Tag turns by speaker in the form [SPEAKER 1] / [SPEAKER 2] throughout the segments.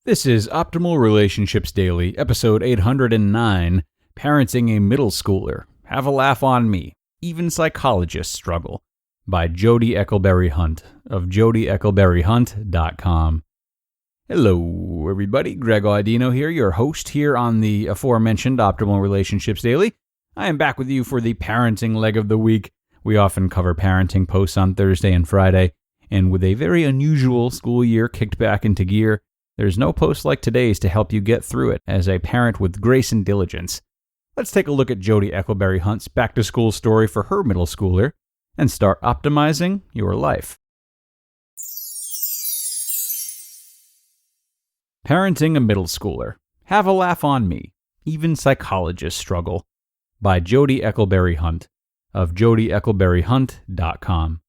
[SPEAKER 1] This is Optimal Relationships Daily, episode 809, Parenting a Middle Schooler. Have a laugh on me. Even psychologists struggle. By Jodie Eckleberry-Hunt of JodieEckleberry-Hunt.com. Hello, everybody. Greg Audino here, your host here on the aforementioned Optimal Relationships Daily. I am back with you for the parenting leg of the week. We often cover parenting posts on Thursday and Friday, and with a very unusual school year kicked back into gear, there's no post like today's to help you get through it as a parent with grace and diligence. Let's take a look at Jodie Eckleberry-Hunt's back-to-school story for her middle schooler and start optimizing your life. Parenting a Middle Schooler. Have a laugh on me. Even psychologists struggle. By Jodie Eckleberry-Hunt of JodieEckleberry-Hunt.com.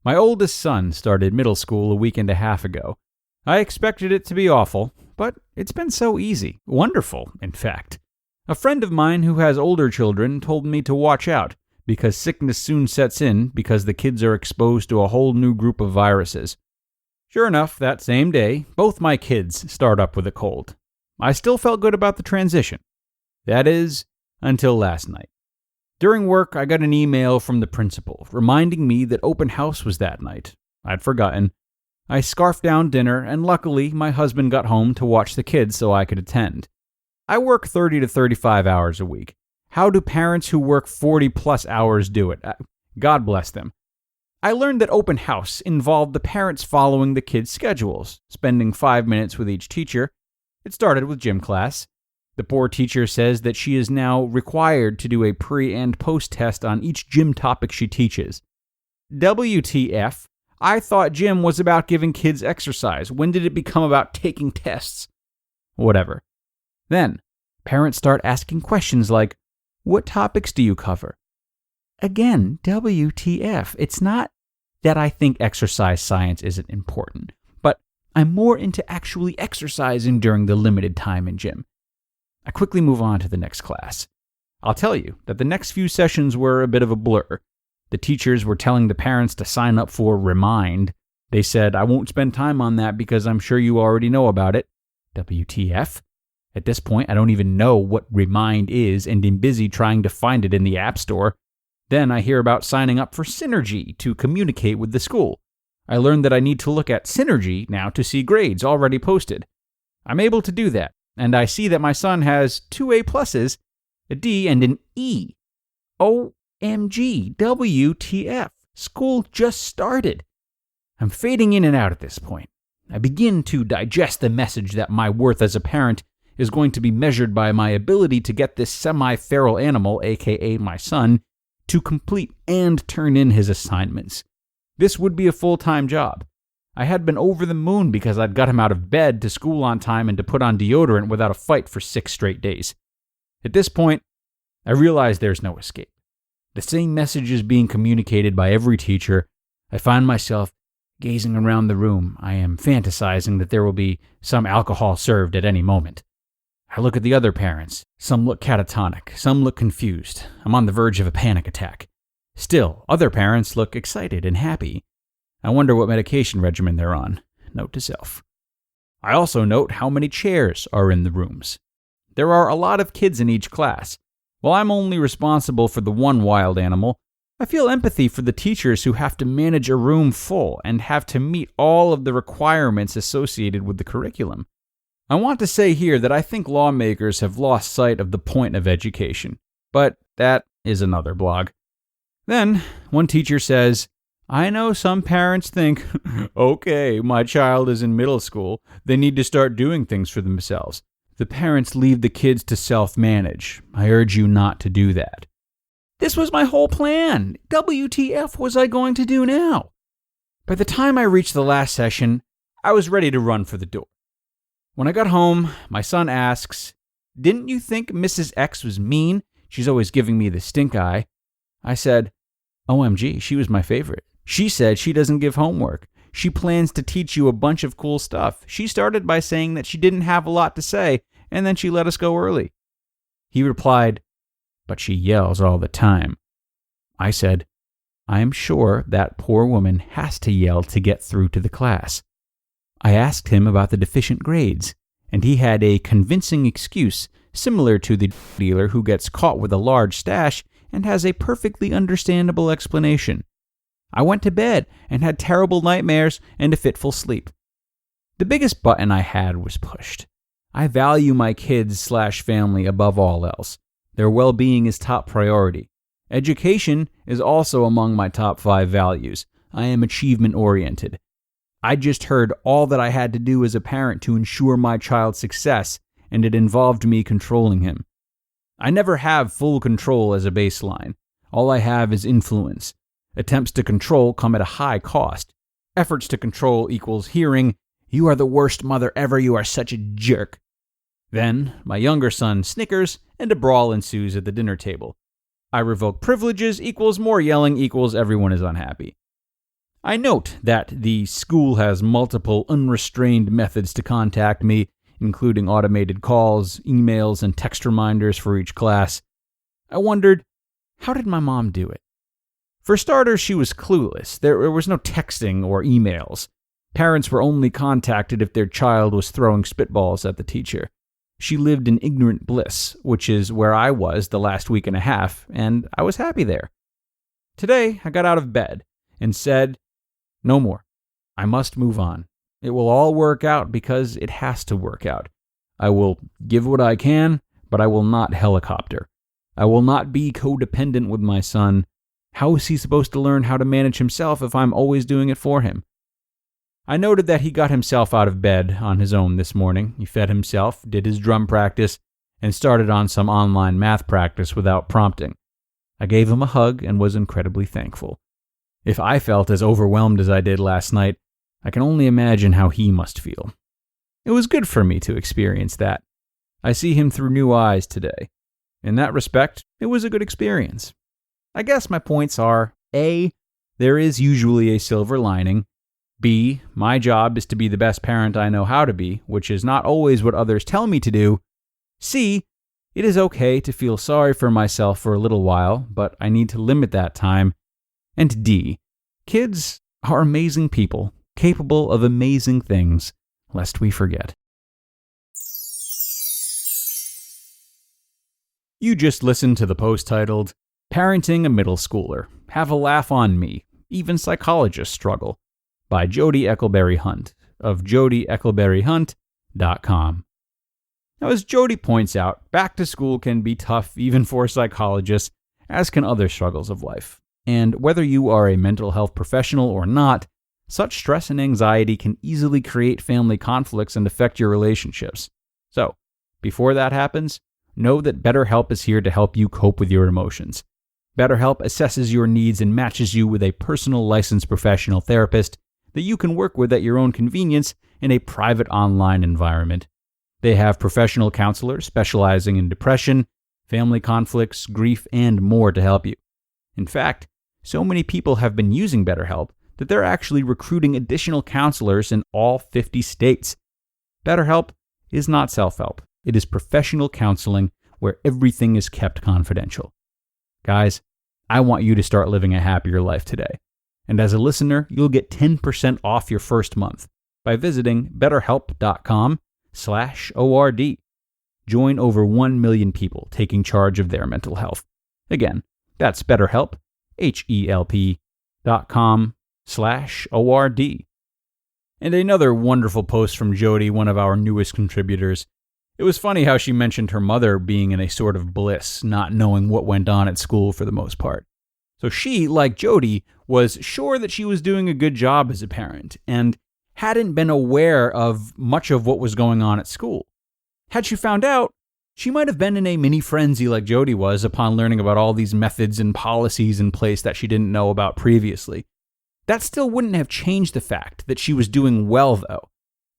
[SPEAKER 1] My oldest son started middle school a week and a half ago. I expected it to be awful, but it's been so easy. Wonderful, in fact. A friend of mine who has older children told me to watch out, because sickness soon sets in because the kids are exposed to a whole new group of viruses. Sure enough, that same day, both my kids start up with a cold. I still felt good about the transition. That is, until last night. During work, I got an email from the principal reminding me that open house was that night. I'd forgotten. I scarfed down dinner, and luckily, my husband got home to watch the kids so I could attend. I work 30 to 35 hours a week. How do parents who work 40-plus hours do it? God bless them. I learned that open house involved the parents following the kids' schedules, spending 5 minutes with each teacher. It started with gym class. The poor teacher says that she is now required to do a pre- and post-test on each gym topic she teaches. WTF? I thought gym was about giving kids exercise. When did it become about taking tests? Whatever. Then, parents start asking questions like, what topics do you cover? Again, WTF. It's not that I think exercise science isn't important, but I'm more into actually exercising during the limited time in gym. I quickly move on to the next class. I'll tell you that the next few sessions were a bit of a blur. The teachers were telling the parents to sign up for Remind. They said, I won't spend time on that because I'm sure you already know about it. WTF? At this point, I don't even know what Remind is and am busy trying to find it in the App Store. Then I hear about signing up for Synergy to communicate with the school. I learned that I need to look at Synergy now to see grades already posted. I'm able to do that, and I see that my son has 2 A+, a D, and an E. OMG, WTF, school just started. I'm fading in and out at this point. I begin to digest the message that my worth as a parent is going to be measured by my ability to get this semi-feral animal, aka my son, to complete and turn in his assignments. This would be a full-time job. I had been over the moon because I'd got him out of bed to school on time and to put on deodorant without a fight for 6 straight days. At this point, I realize there's no escape. The same message is being communicated by every teacher. I find myself gazing around the room. I am fantasizing that there will be some alcohol served at any moment. I look at the other parents. Some look catatonic. Some look confused. I'm on the verge of a panic attack. Still, other parents look excited and happy. I wonder what medication regimen they're on. Note to self. I also note how many chairs are in the rooms. There are a lot of kids in each class. While I'm only responsible for the one wild animal, I feel empathy for the teachers who have to manage a room full and have to meet all of the requirements associated with the curriculum. I want to say here that I think lawmakers have lost sight of the point of education, but that is another blog. Then, one teacher says, I know some parents think, okay, my child is in middle school, they need to start doing things for themselves. The parents leave the kids to self-manage. I urge you not to do that. This was my whole plan. WTF was I going to do now? By the time I reached the last session, I was ready to run for the door. When I got home, my son asks, didn't you think Mrs. X was mean? She's always giving me the stink eye. I said, OMG, she was my favorite. She said she doesn't give homework. She plans to teach you a bunch of cool stuff. She started by saying that she didn't have a lot to say, and then she let us go early. He replied, but she yells all the time. I said, I am sure that poor woman has to yell to get through to the class. I asked him about the deficient grades, and he had a convincing excuse similar to the dealer who gets caught with a large stash and has a perfectly understandable explanation. I went to bed and had terrible nightmares and a fitful sleep. The biggest button I had was pushed. I value my kids/family above all else. Their well-being is top priority. Education is also among my top 5 values. I am achievement-oriented. I just heard all that I had to do as a parent to ensure my child's success, and it involved me controlling him. I never have full control as a baseline. All I have is influence. Attempts to control come at a high cost. Efforts to control equals hearing, "You are the worst mother ever, you are such a jerk." Then, my younger son snickers, and a brawl ensues at the dinner table. I revoke privileges equals more yelling equals everyone is unhappy. I note that the school has multiple unrestrained methods to contact me, including automated calls, emails, and text reminders for each class. I wondered, how did my mom do it? For starters, she was clueless. There was no texting or emails. Parents were only contacted if their child was throwing spitballs at the teacher. She lived in ignorant bliss, which is where I was the last week and a half, and I was happy there. Today, I got out of bed and said, no more. I must move on. It will all work out because it has to work out. I will give what I can, but I will not helicopter. I will not be codependent with my son. How is he supposed to learn how to manage himself if I'm always doing it for him? I noted that he got himself out of bed on his own this morning. He fed himself, did his drum practice, and started on some online math practice without prompting. I gave him a hug and was incredibly thankful. If I felt as overwhelmed as I did last night, I can only imagine how he must feel. It was good for me to experience that. I see him through new eyes today. In that respect, it was a good experience. I guess my points are, A, there is usually a silver lining. B, my job is to be the best parent I know how to be, which is not always what others tell me to do. C, it is okay to feel sorry for myself for a little while, but I need to limit that time. And D, kids are amazing people, capable of amazing things, lest we forget. You just listened to the post titled, Parenting a Middle Schooler. Have a Laugh on Me. Even Psychologists Struggle, by Jodie Eckleberry-Hunt of JodieEckleberry-Hunt.com. Now, as Jodie points out, back to school can be tough even for psychologists, as can other struggles of life. And whether you are a mental health professional or not, such stress and anxiety can easily create family conflicts and affect your relationships. So, before that happens, know that BetterHelp is here to help you cope with your emotions. BetterHelp assesses your needs and matches you with a personal licensed professional therapist that you can work with at your own convenience in a private online environment. They have professional counselors specializing in depression, family conflicts, grief, and more to help you. In fact, so many people have been using BetterHelp that they're actually recruiting additional counselors in all 50 states. BetterHelp is not self-help. It is professional counseling where everything is kept confidential. Guys, I want you to start living a happier life today. And as a listener, you'll get 10% off your first month by visiting betterhelp.com/ORD. Join over 1 million people taking charge of their mental health. Again, that's BetterHelp, HELP.com/ORD. And another wonderful post from Jodie, one of our newest contributors. It was funny how she mentioned her mother being in a sort of bliss, not knowing what went on at school for the most part. So she, like Jodie, was sure that she was doing a good job as a parent and hadn't been aware of much of what was going on at school. Had she found out, she might have been in a mini frenzy like Jodie was upon learning about all these methods and policies in place that she didn't know about previously. That still wouldn't have changed the fact that she was doing well, though.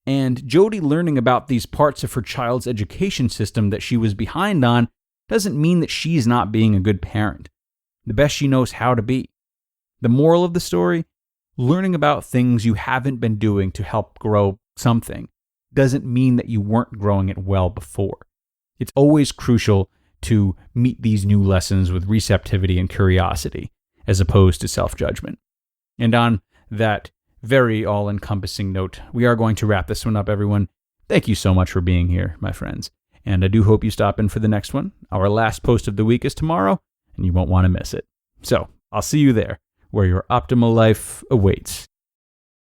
[SPEAKER 1] And Jodie learning about these parts of her child's education system that she was behind on doesn't mean that she's not being a good parent, the best she knows how to be. The moral of the story, learning about things you haven't been doing to help grow something doesn't mean that you weren't growing it well before. It's always crucial to meet these new lessons with receptivity and curiosity, as opposed to self-judgment. And on that very all-encompassing note, we are going to wrap this one up, everyone. Thank you so much for being here, my friends. And I do hope you stop in for the next one. Our last post of the week is tomorrow, and you won't want to miss it. So, I'll see you there, where your optimal life awaits.